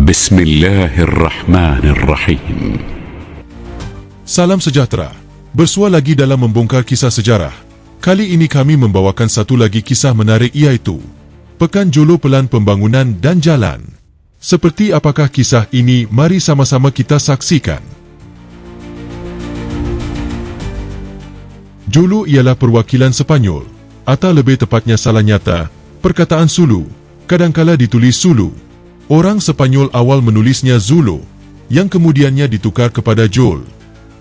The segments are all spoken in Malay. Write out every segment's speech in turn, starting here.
Bismillahirrahmanirrahim. Salam sejahtera. Bersua lagi dalam membongkar kisah sejarah. Kali ini kami membawakan satu lagi kisah menarik, iaitu Pekan Jolo Pelan Pembangunan dan Jalan. Seperti apakah kisah ini? Mari sama-sama kita saksikan. Jolo ialah perwakilan Sepanyol, atau lebih tepatnya salah nyata, perkataan Sulu, kadangkala ditulis Sulu. Orang Sepanyol awal menulisnya Zulo, yang kemudiannya ditukar kepada Jol.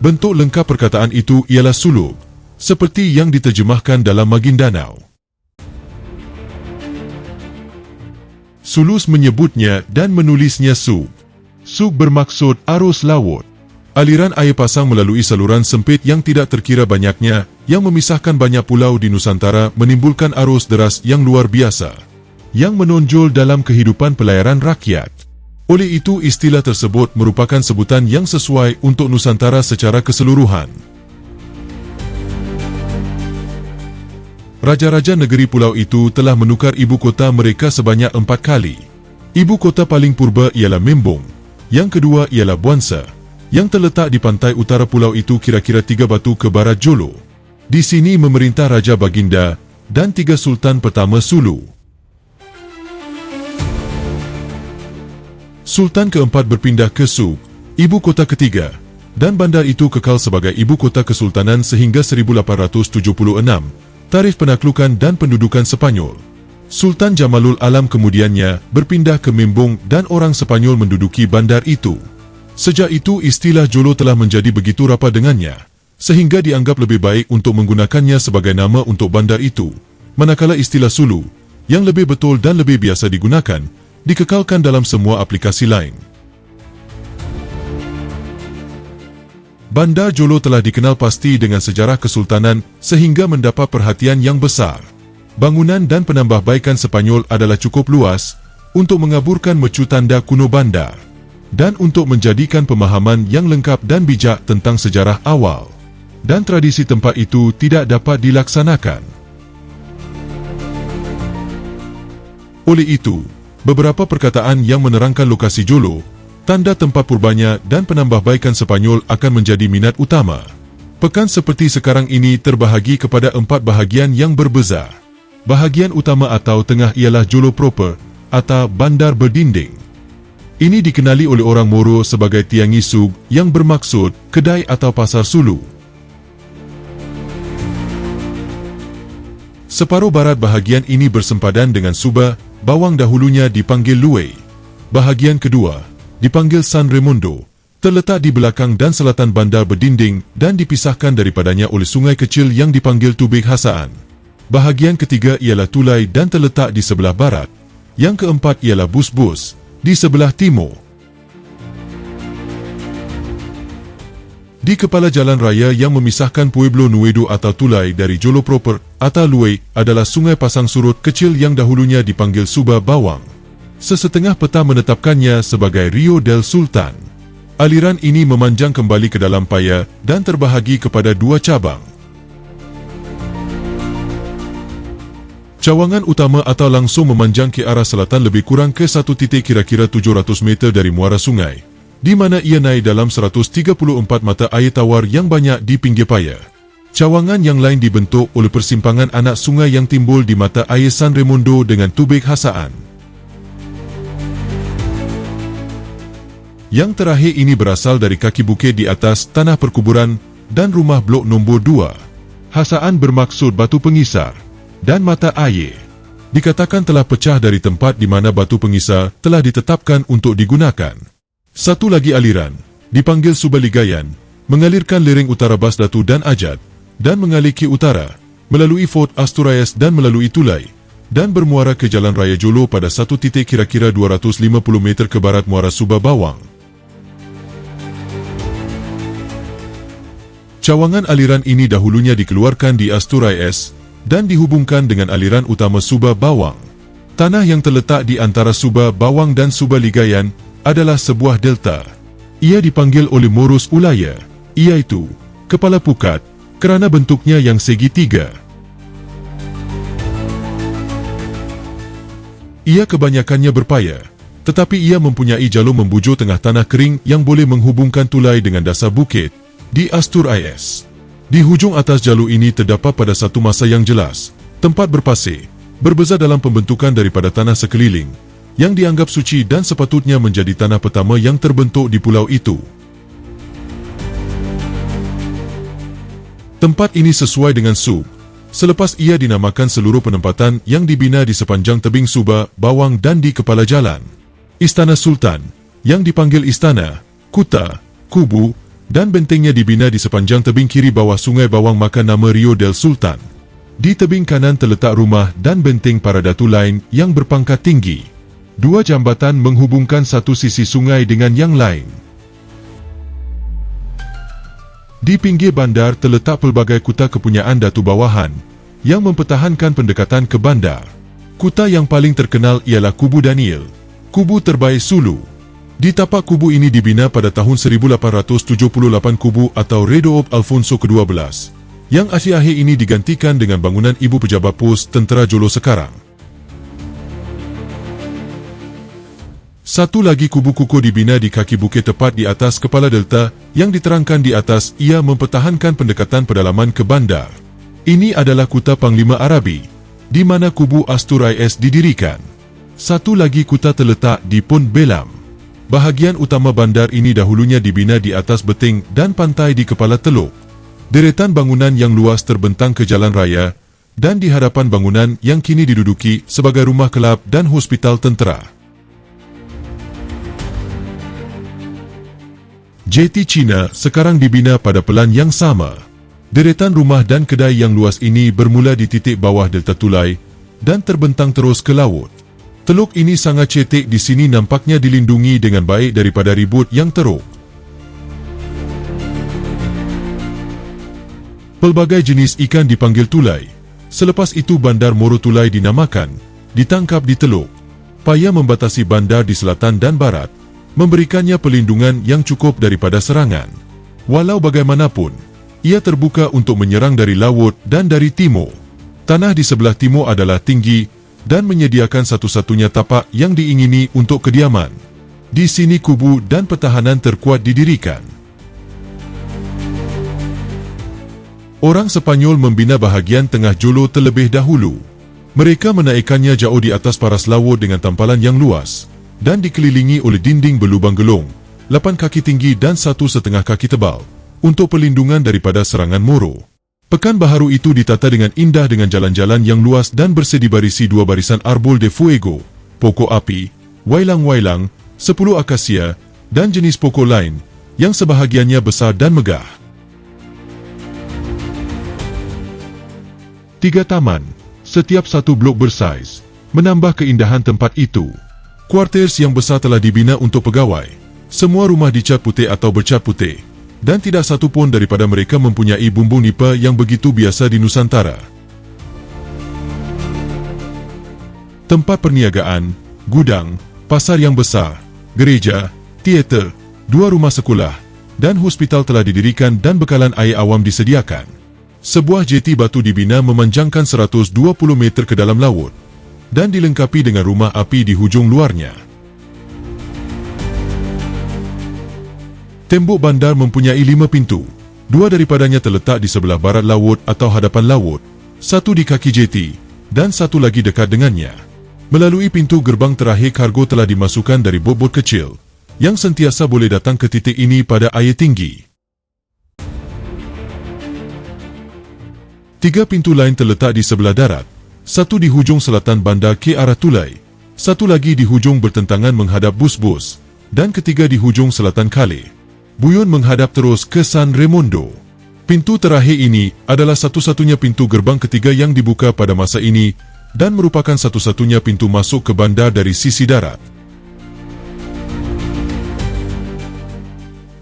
Bentuk lengkap perkataan itu ialah Suluk, seperti yang diterjemahkan dalam Maguindanao. Sulus menyebutnya dan menulisnya Sug. Sug bermaksud arus laut. Aliran air pasang melalui saluran sempit yang tidak terkira banyaknya, yang memisahkan banyak pulau di Nusantara, menimbulkan arus deras yang luar biasa, yang menonjol dalam kehidupan pelayaran rakyat. Oleh itu, istilah tersebut merupakan sebutan yang sesuai untuk Nusantara secara keseluruhan. Raja-raja negeri pulau itu telah menukar ibu kota mereka sebanyak 4 kali. Ibu kota paling purba ialah Membong, yang kedua ialah Buansa, yang terletak di pantai utara pulau itu kira-kira 3 batu ke barat Jolo. Di sini memerintah Raja Baginda dan 3 Sultan pertama Sulu. Sultan keempat berpindah ke Sug, ibu kota ketiga, dan bandar itu kekal sebagai ibu kota kesultanan sehingga 1876, tarikh penaklukan dan pendudukan Sepanyol. Sultan Jamalul Alam kemudiannya berpindah ke Membong dan orang Sepanyol menduduki bandar itu. Sejak itu istilah Jolo telah menjadi begitu rapat dengannya, sehingga dianggap lebih baik untuk menggunakannya sebagai nama untuk bandar itu, manakala istilah Sulu, yang lebih betul dan lebih biasa digunakan, dikekalkan dalam semua aplikasi lain. Bandar Jolo telah dikenal pasti dengan sejarah kesultanan sehingga mendapat perhatian yang besar. Bangunan dan penambahbaikan Sepanyol adalah cukup luas untuk mengaburkan mercu tanda kuno bandar dan untuk menjadikan pemahaman yang lengkap dan bijak tentang sejarah awal dan tradisi tempat itu tidak dapat dilaksanakan. Oleh itu, beberapa perkataan yang menerangkan lokasi Jolo, tanda tempat purbanya dan penambahbaikan Sepanyol akan menjadi minat utama. Pekan seperti sekarang ini terbahagi kepada 4 bahagian yang berbeza. Bahagian utama atau tengah ialah Jolo proper atau bandar berdinding. Ini dikenali oleh orang Moro sebagai Tiangi Sug yang bermaksud kedai atau pasar Sulu. Separuh barat bahagian ini bersempadan dengan Subah, Bawang dahulunya dipanggil Luwei. Bahagian kedua dipanggil San Raimundo, terletak di belakang dan selatan bandar berdinding dan dipisahkan daripadanya oleh sungai kecil yang dipanggil Tubig Hasaan. Bahagian ketiga ialah Tulai dan terletak di sebelah barat. Yang keempat ialah Bus-Bus, di sebelah timur. Di kepala jalan raya yang memisahkan Pueblo Nuevo atau Tulai dari Jolo proper atau Luwei adalah Sungai Pasang Surut kecil yang dahulunya dipanggil Subah Bawang. Sesetengah peta menetapkannya sebagai Rio del Sultan. Aliran ini memanjang kembali ke dalam Paya dan terbahagi kepada 2 cabang. Cawangan utama atau langsung memanjang ke arah selatan lebih kurang ke satu titik kira-kira 700 meter dari muara sungai, di mana ia naik dalam 134 mata air tawar yang banyak di pinggir Paya. Cawangan yang lain dibentuk oleh persimpangan anak sungai yang timbul di mata air San Raimundo dengan Tubig Hasaan. Yang terakhir ini berasal dari kaki bukit di atas tanah perkuburan dan rumah blok nombor 2. Hasaan bermaksud batu pengisar dan mata air dikatakan telah pecah dari tempat di mana batu pengisar telah ditetapkan untuk digunakan. Satu lagi aliran, dipanggil Subaligayan, mengalirkan lereng utara Bas Datu dan Ajat, dan mengalir ke utara, melalui Fort Asturias dan melalui Tulai, dan bermuara ke Jalan Raya Jolo pada satu titik kira-kira 250 meter ke barat muara Subah Bawang. Cawangan aliran ini dahulunya dikeluarkan di Asturias, dan dihubungkan dengan aliran utama Subah Bawang. Tanah yang terletak di antara Subah Bawang dan Subaligayan adalah sebuah delta. Ia dipanggil oleh Moros Ulaya, iaitu Kepala Pukat, kerana bentuknya yang segitiga. Ia kebanyakannya berpaya, tetapi ia mempunyai jalur membujur tengah tanah kering yang boleh menghubungkan Tulai dengan dasar bukit di Asturias. Di hujung atas jalur ini terdapat pada satu masa yang jelas tempat berpasir, berbeza dalam pembentukan daripada tanah sekeliling, yang dianggap suci dan sepatutnya menjadi tanah pertama yang terbentuk di pulau itu. Tempat ini sesuai dengan Sub, selepas ia dinamakan seluruh penempatan yang dibina di sepanjang tebing Suba, Bawang dan di kepala jalan. Istana Sultan, yang dipanggil Istana, Kuta, Kubu dan bentengnya dibina di sepanjang tebing kiri bawah Sungai Bawang makan nama Rio del Sultan. Di tebing kanan terletak rumah dan benteng para datu lain yang berpangkat tinggi. Dua jambatan menghubungkan satu sisi sungai dengan yang lain. Di pinggir bandar terletak pelbagai kuta kepunyaan datu bawahan yang mempertahankan pendekatan ke bandar. Kuta yang paling terkenal ialah Kubu Daniel, kubu terbaik Sulu. Di tapak kubu ini dibina pada tahun 1878 kubu atau Redo Alfonso ke-12, yang akhir-akhir ini digantikan dengan bangunan Ibu Pejabat Pos Tentera Jolo sekarang. Satu lagi kubu kukuh dibina di kaki bukit tepat di atas kepala delta yang diterangkan di atas ia mempertahankan pendekatan pedalaman ke bandar. Ini adalah kuta Panglima Arabi, di mana kubu Asturias didirikan. Satu lagi kuta terletak di Pont Belam. Bahagian utama bandar ini dahulunya dibina di atas beting dan pantai di kepala teluk. Deretan bangunan yang luas terbentang ke jalan raya dan di hadapan bangunan yang kini diduduki sebagai rumah kelab dan hospital tentera. Jeti Cina sekarang dibina pada pelan yang sama. Deretan rumah dan kedai yang luas ini bermula di titik bawah Delta Tulai dan terbentang terus ke laut. Teluk ini sangat cetek di sini nampaknya dilindungi dengan baik daripada ribut yang teruk. Pelbagai jenis ikan dipanggil tulai. Selepas itu bandar Moro Tulai dinamakan, ditangkap di teluk. Payah membatasi bandar di selatan dan barat, memberikannya pelindungan yang cukup daripada serangan. Walau bagaimanapun, ia terbuka untuk menyerang dari laut dan dari timur. Tanah di sebelah timur adalah tinggi dan menyediakan satu-satunya tapak yang diingini untuk kediaman. Di sini kubu dan pertahanan terkuat didirikan. Orang Sepanyol membina bahagian tengah Jolo terlebih dahulu. Mereka menaikkannya jauh di atas paras laut dengan tampalan yang luas dan dikelilingi oleh dinding berlubang gelung, 8 kaki tinggi dan 1,5 kaki tebal, untuk perlindungan daripada serangan Moro. Pekan baharu itu ditata dengan indah dengan jalan-jalan yang luas dan bersedi barisi 2 barisan arbol de fuego, pokok api, wailang-wailang, 10 akasia, dan jenis pokok lain, yang sebahagiannya besar dan megah. 3 taman, setiap satu blok bersaiz, menambah keindahan tempat itu. Kuarters yang besar telah dibina untuk pegawai. Semua rumah dicat putih atau bercat putih, dan tidak satu pun daripada mereka mempunyai bumbung nipa yang begitu biasa di Nusantara. Tempat perniagaan, gudang, pasar yang besar, gereja, teater, 2 rumah sekolah, dan hospital telah didirikan dan bekalan air awam disediakan. Sebuah jeti batu dibina memanjangkan 120 meter ke dalam laut dan dilengkapi dengan rumah api di hujung luarnya. Tembok bandar mempunyai 5 pintu. 2 daripadanya terletak di sebelah barat laut atau hadapan laut, 1 di kaki jeti, dan 1 lagi dekat dengannya. Melalui pintu gerbang terakhir kargo telah dimasukkan dari bot-bot kecil, yang sentiasa boleh datang ke titik ini pada air tinggi. 3 pintu lain terletak di sebelah darat, 1 di hujung selatan bandar ke arah Tulai, 1 lagi di hujung bertentangan menghadap Bus-Bus, dan ketiga di hujung selatan Kale. Buyun menghadap terus ke San Raimundo. Pintu terakhir ini adalah satu-satunya pintu gerbang ketiga yang dibuka pada masa ini dan merupakan satu-satunya pintu masuk ke bandar dari sisi darat.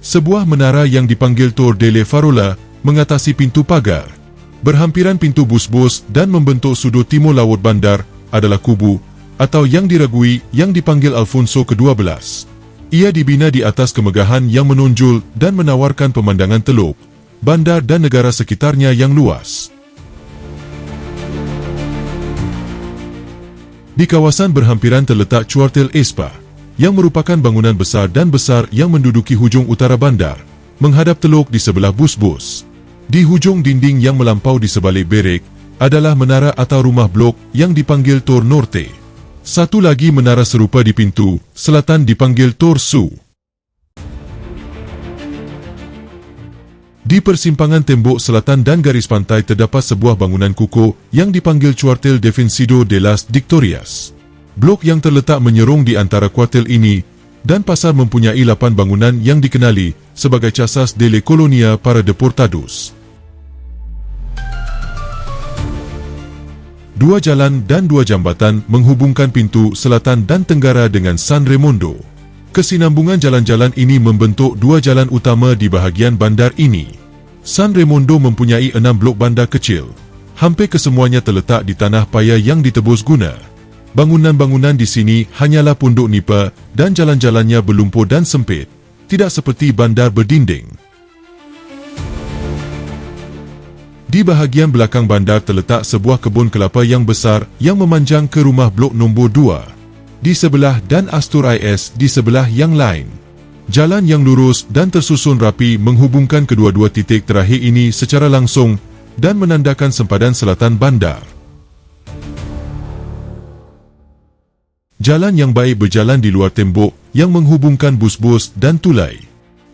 Sebuah menara yang dipanggil Tor delle Farola mengatasi pintu pagar. Berhampiran pintu Bus-Bus dan membentuk sudut timur laut bandar adalah kubu atau yang diragui yang dipanggil Alfonso ke-12. Ia dibina di atas kemegahan yang menonjol dan menawarkan pemandangan teluk, bandar dan negara sekitarnya yang luas. Di kawasan berhampiran terletak Cuartel Espa. yang merupakan bangunan besar dan besar yang menduduki hujung utara bandar, menghadap teluk di sebelah bus-bus. Di hujung dinding yang melampau di sebalik berek adalah menara atau rumah blok yang dipanggil Tor Norte. Satu lagi menara serupa di pintu selatan dipanggil Tor Su. Di persimpangan tembok selatan dan garis pantai terdapat sebuah bangunan kukuh yang dipanggil Cuartel Defensivo de las Victorias. Blok yang terletak menyerong di antara kuartel ini dan pasar mempunyai 8 bangunan yang dikenali sebagai Casas de la Colonia para Deportados. 2 jalan dan 2 jambatan menghubungkan pintu selatan dan tenggara dengan San Raimundo. Kesinambungan jalan-jalan ini membentuk 2 jalan utama di bahagian bandar ini. San Raimundo mempunyai 6 blok bandar kecil. Hampir kesemuanya terletak di tanah paya yang ditebus guna. Bangunan-bangunan di sini hanyalah punduk nipa dan jalan-jalannya berlumpur dan sempit, tidak seperti bandar berdinding. Di bahagian belakang bandar terletak sebuah kebun kelapa yang besar yang memanjang ke rumah blok nombor 2. Di sebelah dan Astur IS di sebelah yang lain. Jalan yang lurus dan tersusun rapi menghubungkan kedua-dua titik terakhir ini secara langsung dan menandakan sempadan selatan bandar. Jalan yang baik berjalan di luar tembok yang menghubungkan bus-bus dan tulai.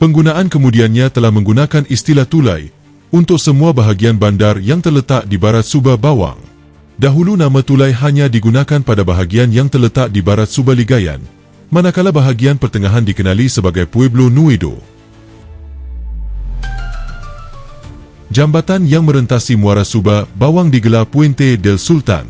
Penggunaan kemudiannya telah menggunakan istilah tulai untuk semua bahagian bandar yang terletak di barat Subah Bawang. Dahulu nama tulai hanya digunakan pada bahagian yang terletak di barat Subah Ligayan, manakala bahagian pertengahan dikenali sebagai Pueblo Nuevo. Jambatan yang merentasi muara Subah Bawang digelar Puente del Sultan.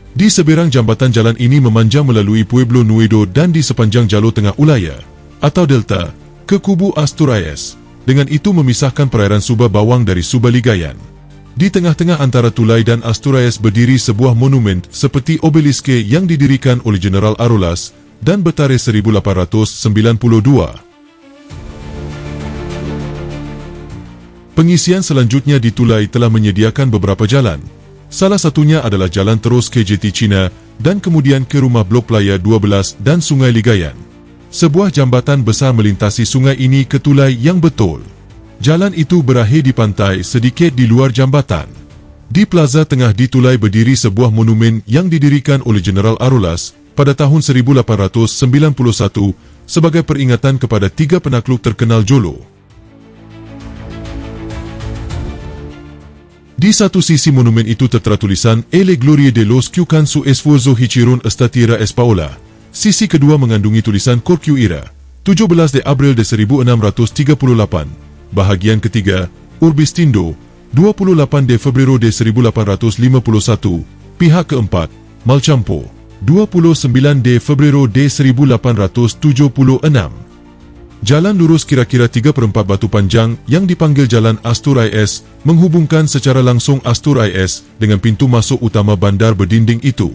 Di seberang jambatan jalan ini memanjang melalui Pueblo Nuevo dan di sepanjang jalur tengah Ulaya atau Delta ke kubu Astur IS. Dengan itu memisahkan perairan Subah Bawang dari Subah Ligayan. Di tengah-tengah antara Tulai dan Asturias berdiri sebuah monumen seperti obeliske yang didirikan oleh Jeneral Arolas dan bertarikh 1892. Pengisian selanjutnya di Tulai telah menyediakan beberapa jalan. Salah satunya adalah jalan terus ke JT Cina dan kemudian ke Rumah Blok Playa 12 dan Sungai Ligayan. Sebuah jambatan besar melintasi sungai ini ke Tulai yang betul. Jalan itu berakhir di pantai sedikit di luar jambatan. Di plaza tengah di Tulai berdiri sebuah monumen yang didirikan oleh Jeneral Arolas pada tahun 1891 sebagai peringatan kepada 3 penakluk terkenal Jolo. Di satu sisi monumen itu tertera tulisan "Ele Gloria de los que con su esfuerzo hicieron esta tierra espaola". Sisi kedua mengandungi tulisan Corcu Ira, 17 de Abril de 1638. Bahagian ketiga, Urbis Tindo, 28 de Febrero de 1851. Pihak keempat, Malcampo, 29 de Febrero de 1876. Jalan lurus kira-kira 3/4 batu panjang yang dipanggil Jalan Astur IS menghubungkan secara langsung Astur IS dengan pintu masuk utama bandar berdinding itu.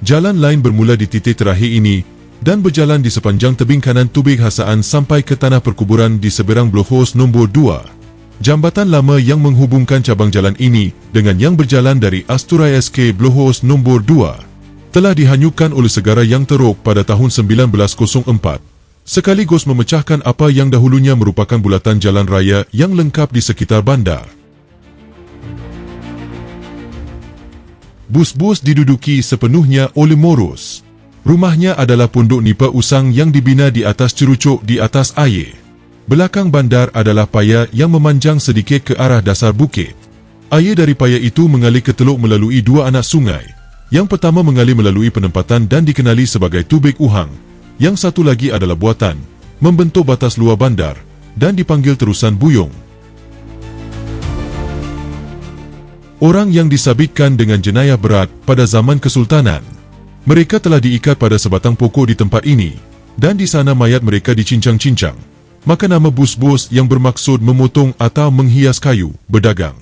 Jalan lain bermula di titik terakhir ini dan berjalan di sepanjang tebing kanan tubig Hasaan sampai ke tanah perkuburan di seberang Blok nombor 2. Jambatan lama yang menghubungkan cabang jalan ini dengan yang berjalan dari Asturias ke Blok nombor 2 telah dihanyutkan oleh segara yang teruk pada tahun 1904, sekaligus memecahkan apa yang dahulunya merupakan bulatan jalan raya yang lengkap di sekitar bandar. Bus-bus diduduki sepenuhnya oleh Moros. Rumahnya adalah punduk nipa usang yang dibina di atas cerucuk di atas air. Belakang bandar adalah paya yang memanjang sedikit ke arah dasar bukit. Air dari paya itu mengalir ke teluk melalui 2 anak sungai. Yang pertama mengalir melalui penempatan dan dikenali sebagai Tubig Uhang. Yang satu lagi adalah buatan, membentuk batas luar bandar dan dipanggil Terusan Buyung. Orang yang disabitkan dengan jenayah berat pada zaman Kesultanan. Mereka telah diikat pada sebatang pokok di tempat ini, dan di sana mayat mereka dicincang-cincang. Maka nama bus-bus yang bermaksud memotong atau menghias kayu, berdagang.